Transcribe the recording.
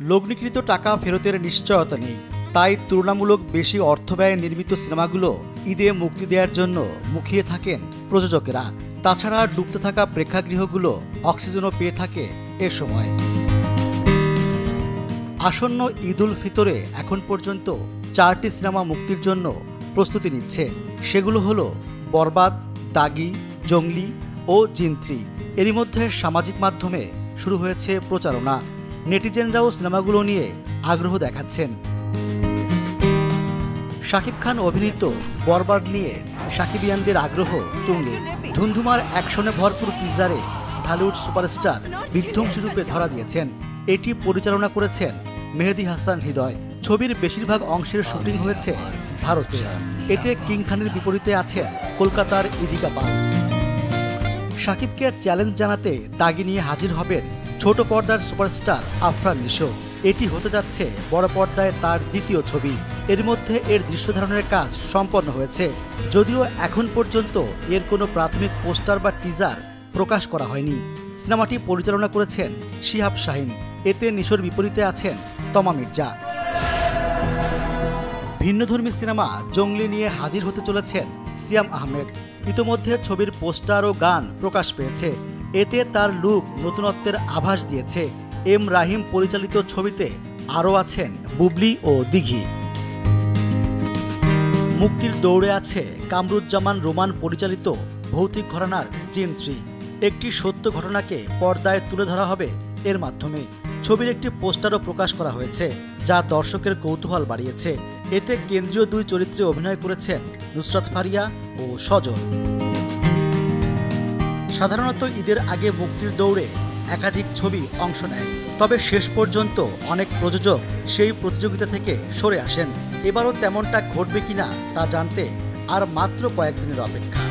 লগ্নিকৃত টাকা ফেরতের নিশ্চয়তা নেই, তাই তুলনামূলক বেশি অর্থ ব্যয়ে নির্মিত সিনেমাগুলো ঈদে মুক্তি দেওয়ার জন্য মুখিয়ে থাকেন প্রযোজকেরা। তাছাড়া ডুবতে থাকা প্রেক্ষাগৃহগুলো অক্সিজেনও পেয়ে থাকে এ সময়। আসন্ন ঈদ উল ফিতরে এখন পর্যন্ত 4টি সিনেমা মুক্তির জন্য প্রস্তুতি নিচ্ছে। সেগুলো হলো বরবাদ, দাগি, জঙ্গলি ও জিন 3। এরই মধ্যে সামাজিক মাধ্যমে শুরু হয়েছে প্রচারণা। নেটিজেনরাও সিনেমাগুলো নিয়ে আগ্রহ দেখাচ্ছেন। শাকিব খান অভিনীত বরবাদ নিয়ে সাকিবিয়ানদের আগ্রহ তুঙ্গে। ধুন্ধুমার অ্যাকশনে ভরপুর টিজারে ঢালিউড সুপারস্টার বিধ্বংসী রূপে ধরা দিয়েছেন। এটি পরিচালনা করেছেন মেহেদী হাসান হৃদয়। ছবির বেশিরভাগ অংশের শুটিং হয়েছে ভারতে। এতে কিং খানের বিপরীতে আছেন কলকাতার ইদিকা পাল। শাকিবকে চ্যালেঞ্জ জানাতে দাগি নিয়ে হাজির হবেন ছোট পর্দার সুপারস্টার আফরান নিশো। এটি হতে যাচ্ছে বড় পর্দায় তার দ্বিতীয় ছবি। এর মধ্যে এর দৃশ্য ধারণের কাজ সম্পন্ন হয়েছে, যদিও এখন পর্যন্ত এর কোনো প্রাথমিক পোস্টার বা টিজার প্রকাশ করা হয়নি। সিনেমাটি পরিচালনা করেছেন শিহাব শাহিন। এতে নিশোর বিপরীতে আছেন তমা মির্জা। ভিন্নধর্মী সিনেমা জঙ্গলি নিয়ে হাজির হতে চলেছেন সিয়াম আহমেদ। ইতোমধ্যে ছবির পোস্টার ও গান প্রকাশ পেয়েছে। এতে তার লুক নতুনত্বের আভাস দিয়েছে। এম রাহিম পরিচালিত ছবিতে আরও আছেন বুবলি ও দিঘি। মুক্তির দৌড়ে আছে কামরুজ্জামান রোমান পরিচালিত ভৌতিক ঘরানার জিন 3। একটি সত্য ঘটনাকে পর্দায় তুলে ধরা হবে এর মাধ্যমে। ছবির একটি পোস্টারও প্রকাশ করা হয়েছে, যা দর্শকের কৌতূহল বাড়িয়েছে। এতে কেন্দ্রীয় 2 চরিত্রে অভিনয় করেছেন নুসরাত ফারিয়া ও সজল। সাধারণত ঈদের আগে মুক্তির দৌড়ে একাধিক ছবি অংশ নেয়, তবে শেষ পর্যন্ত অনেক প্রযোজক সেই প্রতিযোগিতা থেকে সরে আসেন। এবারও তেমনটা ঘটবে কিনা তা জানতে আর মাত্র কয়েকদিনের অপেক্ষা।